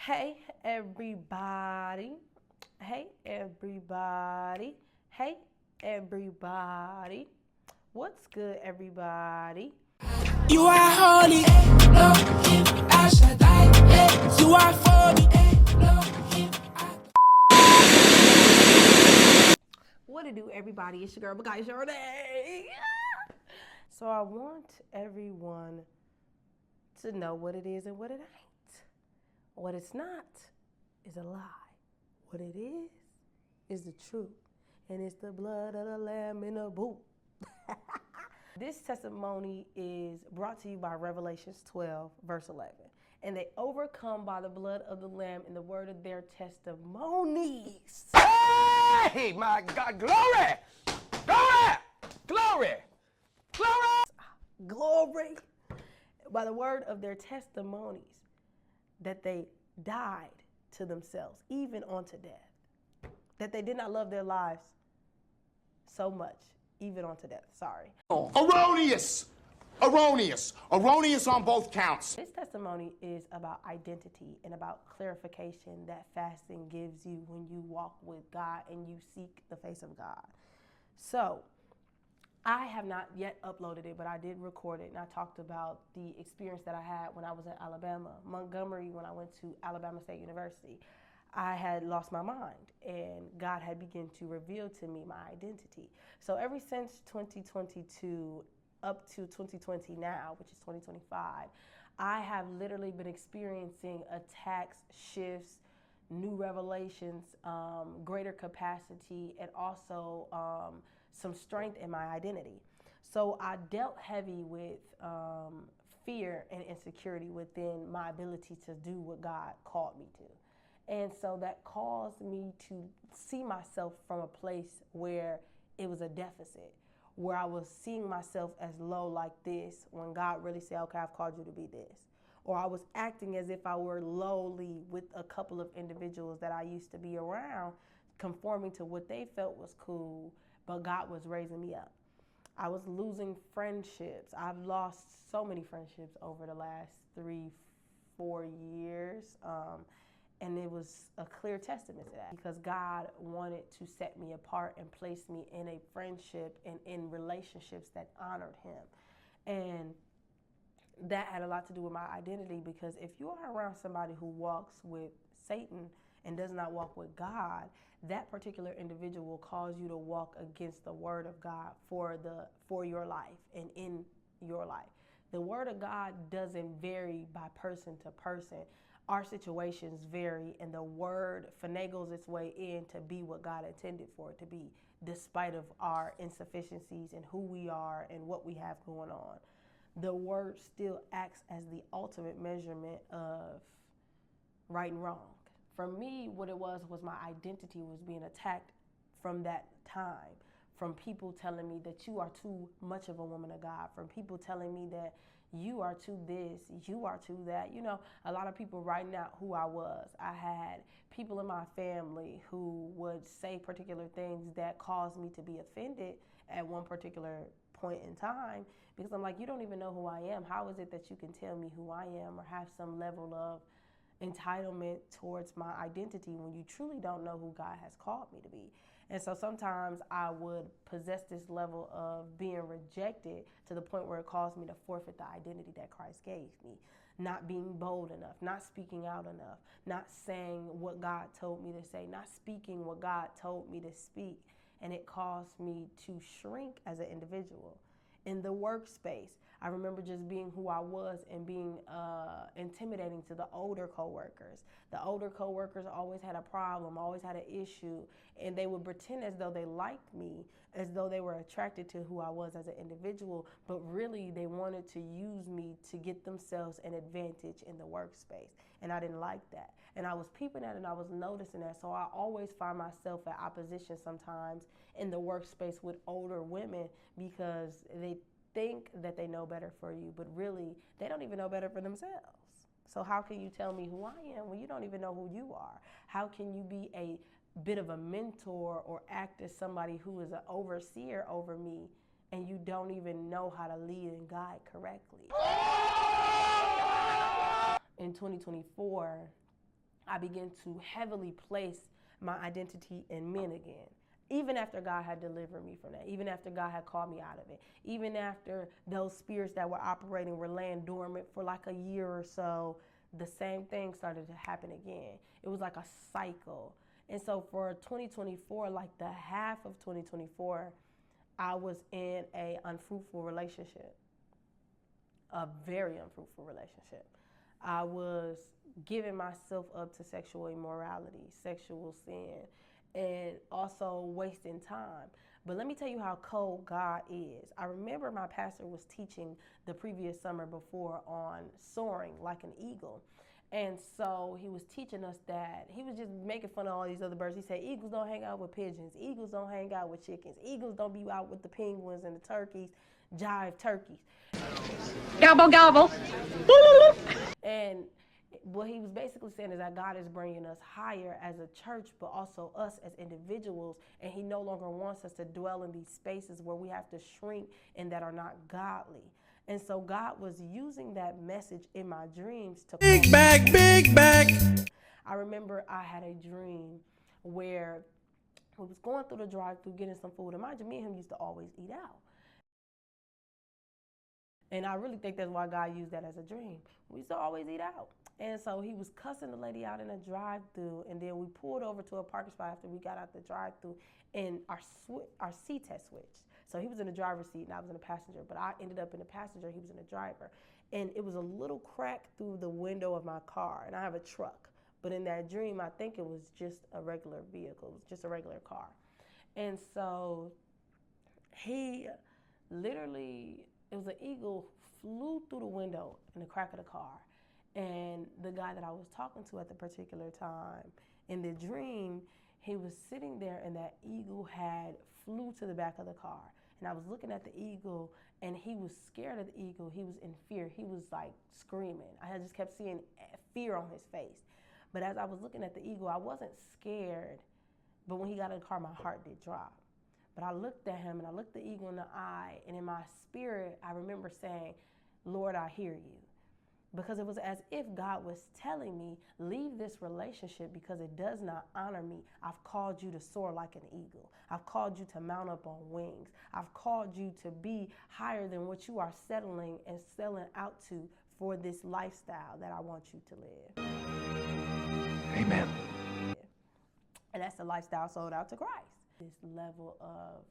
Hey everybody, hey everybody, hey everybody. What's good, everybody? You are holy, Elohim, I shall die. You are for me, Elohim. What to do, everybody? It's your girl, Guy Jordan. So I want everyone to know what it is and what it ain't. What it's not is a lie. What it is the truth. And it's the blood of the lamb in a boot. This testimony is brought to you by Revelations 12, verse 11. And they overcome by the blood of the lamb and the word of their testimonies. Hey, my God, glory! Glory! Glory! Glory! Glory! By the word of their testimonies, that they died to themselves, even unto death. That they did not love their lives so much, even unto death. Sorry. Erroneous! Erroneous! Erroneous on both counts. This testimony is about identity and about clarification that fasting gives you when you walk with God and you seek the face of God. So, I have not yet uploaded it, but I did record it, and I talked about the experience that I had when I was in Alabama, Montgomery, when I went to Alabama State University. I had lost my mind, and God had begun to reveal to me my identity. So ever since 2022 up to 2020 now, which is 2025, I have literally been experiencing attacks, shifts, new revelations, greater capacity, and also some strength in my identity. So I dealt heavy with fear and insecurity within my ability to do what God called me to. And so that caused me to see myself from a place where it was a deficit, where I was seeing myself as low like this when God really said, okay, I've called you to be this. Or I was acting as if I were lowly with a couple of individuals that I used to be around, conforming to what they felt was cool, but God was raising me up. I was losing friendships. I've lost so many friendships over the last 3-4 years. And it was a clear testament to that because God wanted to set me apart and place me in a friendship and in relationships that honored him. And that had a lot to do with my identity, because if you are around somebody who walks with Satan and does not walk with God, that particular individual will cause you to walk against the word of God for your life and in your life. The word of God doesn't vary by person to person. Our situations vary, and the word finagles its way in to be what God intended for it to be, despite of our insufficiencies and who we are and what we have going on. The word still acts as the ultimate measurement of right and wrong. For me, what it was my identity was being attacked from that time, from people telling me that you are too much of a woman of God, from people telling me that you are too this, you are too that. You know, a lot of people writing out who I was. I had people in my family who would say particular things that caused me to be offended at one particular point in time, because I'm like, you don't even know who I am. How is it that you can tell me who I am or have some level of entitlement towards my identity when you truly don't know who God has called me to be? And so sometimes I would possess this level of being rejected to the point where it caused me to forfeit the identity that Christ gave me. Not being bold enough, not speaking out enough, not saying what God told me to say, not speaking what God told me to speak. And it caused me to shrink as an individual. In the workspace, I remember just being who I was and being intimidating to the older coworkers. The older coworkers always had a problem, always had an issue, and they would pretend as though they liked me, as though they were attracted to who I was as an individual, but really they wanted to use me to get themselves an advantage in the workspace, and I didn't like that. And I was peeping at it and I was noticing that, so I always find myself at opposition sometimes in the workspace with older women because they think that they know better for you, but really they don't even know better for themselves. So how can you tell me who I am when you don't even know who you are? How can you be a bit of a mentor or act as somebody who is an overseer over me and you don't even know how to lead and guide correctly? In 2024, I began to heavily place my identity in men again. Even after God had delivered me from that, even after God had called me out of it, even after those spirits that were operating were laying dormant for like a year or so, the same thing started to happen again. It was like a cycle. And so for 2024, like the half of 2024, I was in a unfruitful relationship, a very unfruitful relationship. I was giving myself up to sexual immorality, sexual sin, and also wasting time. But let me tell you how cold God is. I remember my pastor was teaching the previous summer before on soaring like an eagle. And so he was teaching us that he was just making fun of all these other birds. He said, eagles don't hang out with pigeons. Eagles don't hang out with chickens. Eagles don't be out with the penguins and the turkeys, jive turkeys. Gobble, gobble. And what he was basically saying is that God is bringing us higher as a church, but also us as individuals. And he no longer wants us to dwell in these spaces where we have to shrink and that are not godly. And so God was using that message in my dreams to Big bag, big bag. I remember I had a dream where we was going through the drive-thru getting some food. And mind you, me and him used to always eat out. And I really think that's why God used that as a dream. We used to always eat out. And so he was cussing the lady out in a drive-thru, and then we pulled over to a parking spot after we got out the drive-thru, and our seats had switched. So he was in the driver's seat and I was in the passenger, but I ended up in the passenger, he was in the driver. And it was a little crack through the window of my car, and I have a truck. But in that dream, I think it was just a regular vehicle, it was just a regular car. And so he literally, it was an eagle, flew through the window in the crack of the car. And the guy that I was talking to at the particular time, in the dream, he was sitting there and that eagle had flew to the back of the car. And I was looking at the eagle and he was scared of the eagle. He was in fear. He was like screaming. I just kept seeing fear on his face. But as I was looking at the eagle, I wasn't scared. But when he got in the car, my heart did drop. But I looked at him and I looked the eagle in the eye. And in my spirit, I remember saying, Lord, I hear you. Because it was as if God was telling me, leave this relationship because it does not honor me. I've called you to soar like an eagle. I've called you to mount up on wings. I've called you to be higher than what you are settling and selling out to for this lifestyle that I want you to live. Amen. And that's the lifestyle sold out to Christ. This level of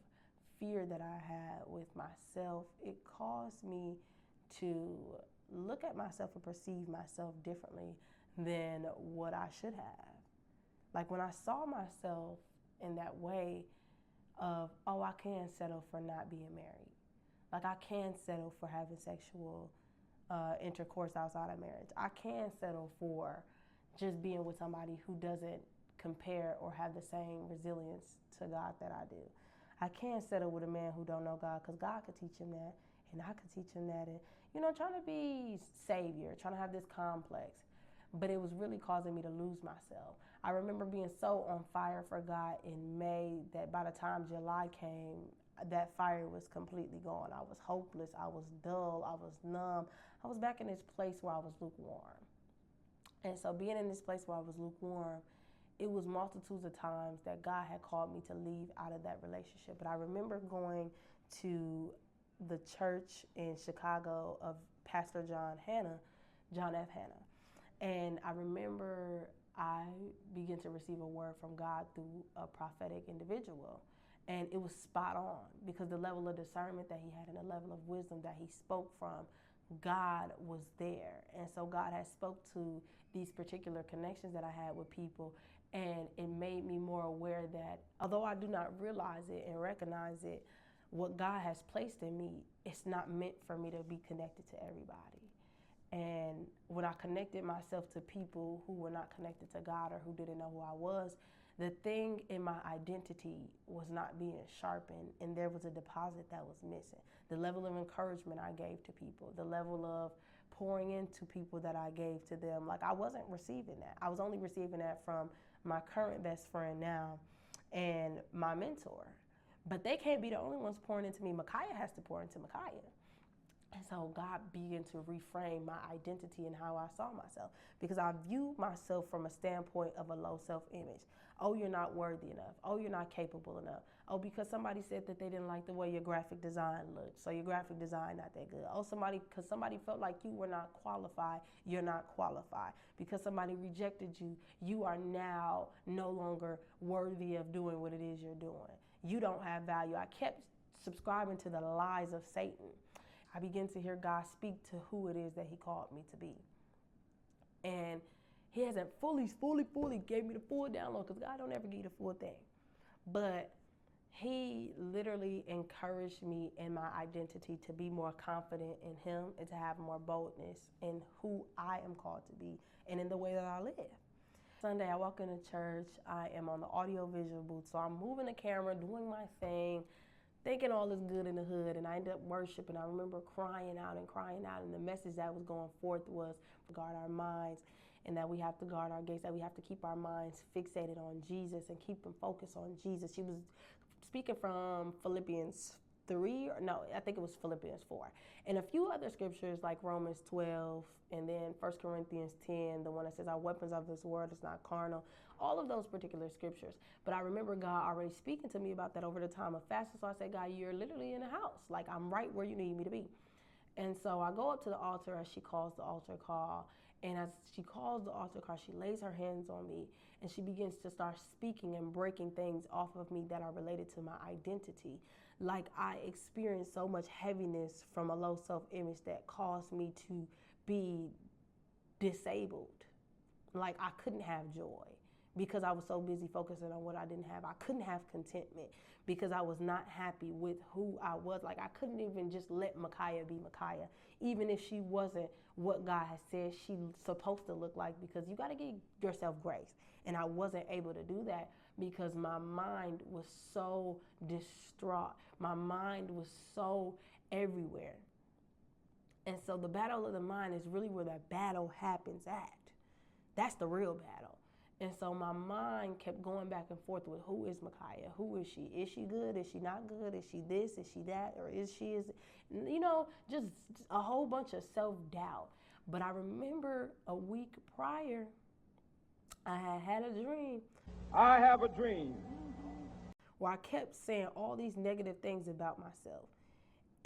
fear that I had with myself, it caused me to look at myself and perceive myself differently than what I should have. Like when I saw myself in that way of, oh, I can settle for not being married. Like I can settle for having sexual intercourse outside of marriage. I can settle for just being with somebody who doesn't compare or have the same resilience to God that I do. I can settle with a man who don't know God because God could teach him that and I could teach him that. And trying to be savior, trying to have this complex, but it was really causing me to lose myself. I remember being so on fire for God in May that by the time July came, that fire was completely gone. I was hopeless, I was dull, I was numb. I was back in this place where I was lukewarm. And so being in this place where I was lukewarm, it was multitudes of times that God had called me to leave out of that relationship. But I remember going to the church in Chicago of Pastor John F. Hanna. And I remember I began to receive a word from God through a prophetic individual. And it was spot on because the level of discernment that he had and the level of wisdom that he spoke from, God was there. And so God had spoke to these particular connections that I had with people, and it made me more aware that although I do not realize it and recognize it, what God has placed in me, it's not meant for me to be connected to everybody. And when I connected myself to people who were not connected to God or who didn't know who I was, the thing in my identity was not being sharpened, and there was a deposit that was missing. The level of encouragement I gave to people, the level of pouring into people that I gave to them, like I wasn't receiving that. I was only receiving that from my current best friend now and my mentor. But they can't be the only ones pouring into me. Micaiah has to pour into Micaiah. And so God began to reframe my identity and how I saw myself, because I view myself from a standpoint of a low self-image. Oh, you're not worthy enough. Oh, you're not capable enough. Oh, because somebody said that they didn't like the way your graphic design looked, so your graphic design not that good. Oh, because somebody felt like you were not qualified, you're not qualified. Because somebody rejected you, you are now no longer worthy of doing what it is you're doing. You don't have value. I kept subscribing to the lies of Satan. I began to hear God speak to who it is that he called me to be. And he hasn't fully gave me the full download, because God don't ever give you the full thing. But he literally encouraged me in my identity to be more confident in him and to have more boldness in who I am called to be and in the way that I live. Sunday, I walk into church. I am on the audio visual booth, so I'm moving the camera, doing my thing, thinking all is good in the hood, and I ended up worshiping. I remember crying out, and the message that was going forth was guard our minds, and that we have to guard our gates, that we have to keep our minds fixated on Jesus and keep them focused on Jesus. She was speaking from Philippians 3, or no, I think it was Philippians 4, and a few other scriptures like Romans 12, and then 1 Corinthians 10, the one that says our weapons of this world is not carnal, all of those particular scriptures. But I remember God already speaking to me about that over the time of fasting, so I said, God, you're literally in the house, like I'm right where you need me to be. And so I go up to the altar as she calls the altar call, and as she calls the altar call, she lays her hands on me, and she begins to start speaking and breaking things off of me that are related to my identity. Like I experienced so much heaviness from a low self-image that caused me to be disabled. Like I couldn't have joy because I was so busy focusing on what I didn't have. I couldn't have contentment because I was not happy with who I was. Like I couldn't even just let Micaiah be Micaiah, even if she wasn't what God has said she's supposed to look like, because you got to give yourself grace. And I wasn't able to do that because my mind was so distraught. My mind was so everywhere. And so the battle of the mind is really where that battle happens at. That's the real battle. And so my mind kept going back and forth with, who is Micaiah? Who is she? Is she good? Is she not good? Is she this? Is she that? Or just a whole bunch of self-doubt. But I remember a week prior, I had a dream. I have a dream. Where I kept saying all these negative things about myself.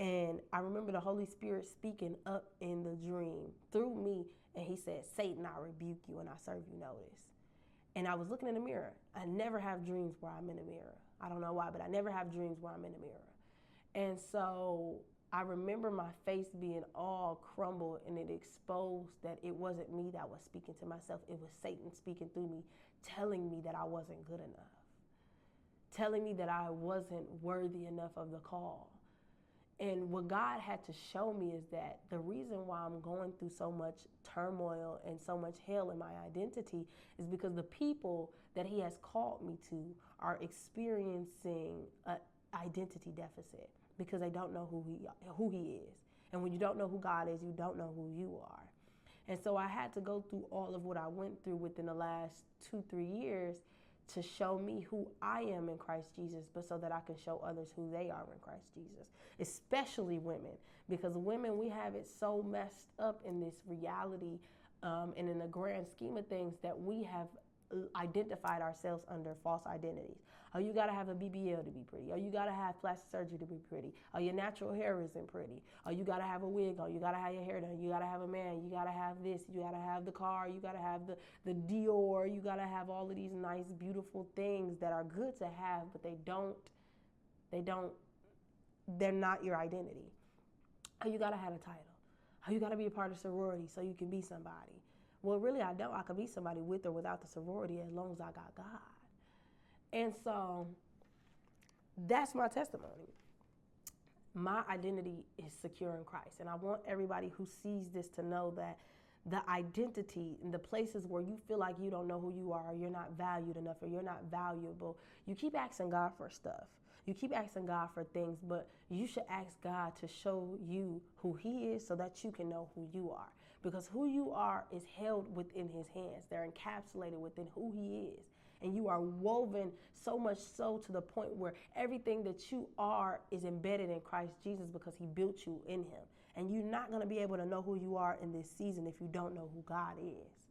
And I remember the Holy Spirit speaking up in the dream through me. And he said, Satan, I rebuke you and I serve you notice. And I was looking in the mirror. I never have dreams where I'm in the mirror. I don't know why, but I never have dreams where I'm in the mirror. And so I remember my face being all crumbled, and it exposed that it wasn't me that was speaking to myself. It was Satan speaking through me, telling me that I wasn't good enough, telling me that I wasn't worthy enough of the call. And what God had to show me is that the reason why I'm going through so much turmoil and so much hell in my identity is because the people that he has called me to are experiencing an identity deficit because they don't know who he is. And when you don't know who God is, you don't know who you are. And so I had to go through all of what I went through within the last 2-3 years to show me who I am in Christ Jesus, but so that I can show others who they are in Christ Jesus, especially women, because women, we have it so messed up in this reality and in the grand scheme of things that we have identified ourselves under false identities. Oh, you gotta have a BBL to be pretty. Oh, you gotta have plastic surgery to be pretty. Oh, your natural hair isn't pretty. Oh, you gotta have a wig on. You gotta have your hair done. You gotta have a man. You gotta have this. You gotta have the car. You gotta have the Dior. You gotta have all of these nice, beautiful things that are good to have, but they're not your identity. Oh, you gotta have a title. Oh, you gotta be a part of sorority so you can be somebody. Well, really, I don't. I could be somebody with or without the sorority as long as I got God. And so that's my testimony. My identity is secure in Christ. And I want everybody who sees this to know that the identity and the places where you feel like you don't know who you are, or you're not valued enough, or you're not valuable, you keep asking God for stuff. You keep asking God for things, but you should ask God to show you who he is so that you can know who you are. Because who you are is held within his hands. They're encapsulated within who he is. And you are woven so much so to the point where everything that you are is embedded in Christ Jesus because he built you in him. And you're not going to be able to know who you are in this season if you don't know who God is.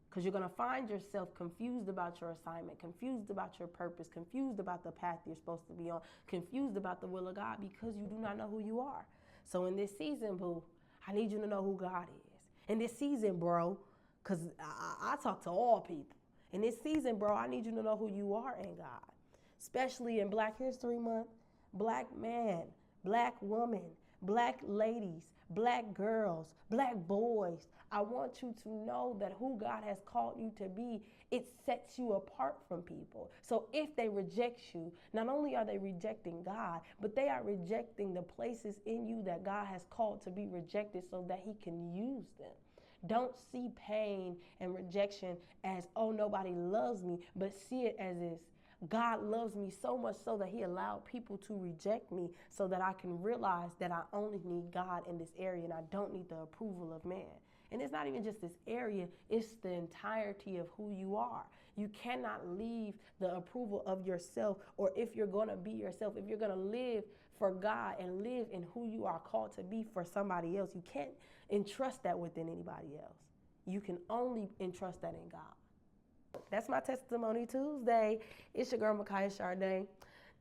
Because you're going to find yourself confused about your assignment, confused about your purpose, confused about the path you're supposed to be on, confused about the will of God because you do not know who you are. So in this season, boo, I need you to know who God is. In this season, bro, because I talk to all people. In this season, bro, I need you to know who you are in God. Especially in Black History Month, Black man, Black woman, Black ladies, Black girls, Black boys. I want you to know that who God has called you to be, it sets you apart from people. So if they reject you, not only are they rejecting God, but they are rejecting the places in you that God has called to be rejected so that he can use them. Don't see pain and rejection as, oh, nobody loves me, but see it as this. God loves me so much so that he allowed people to reject me so that I can realize that I only need God in this area and I don't need the approval of man. And it's not even just this area, it's the entirety of who you are. You cannot leave the approval of yourself, or if you're going to be yourself, if you're going to live for God and live in who you are called to be for somebody else, you can't entrust that within anybody else. You can only entrust that in God. That's my Testimony Tuesday. It's your girl, Micaiah Charday.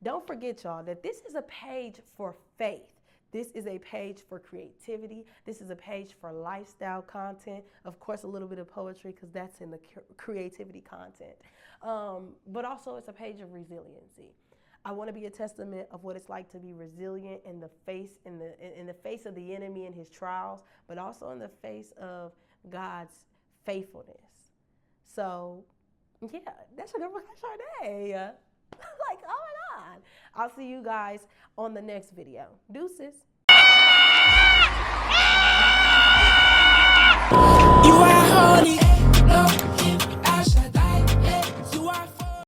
Don't forget, y'all, that this is a page for faith. This is a page for creativity. This is a page for lifestyle content. Of course, a little bit of poetry because that's in the creativity content. But also it's a page of resiliency. I want to be a testament of what it's like to be resilient in the face of the enemy and his trials, but also in the face of God's faithfulness. So, yeah, that's your girl, Charday. Like, oh my God. I'll see you guys on the next video. Deuces. You are holy.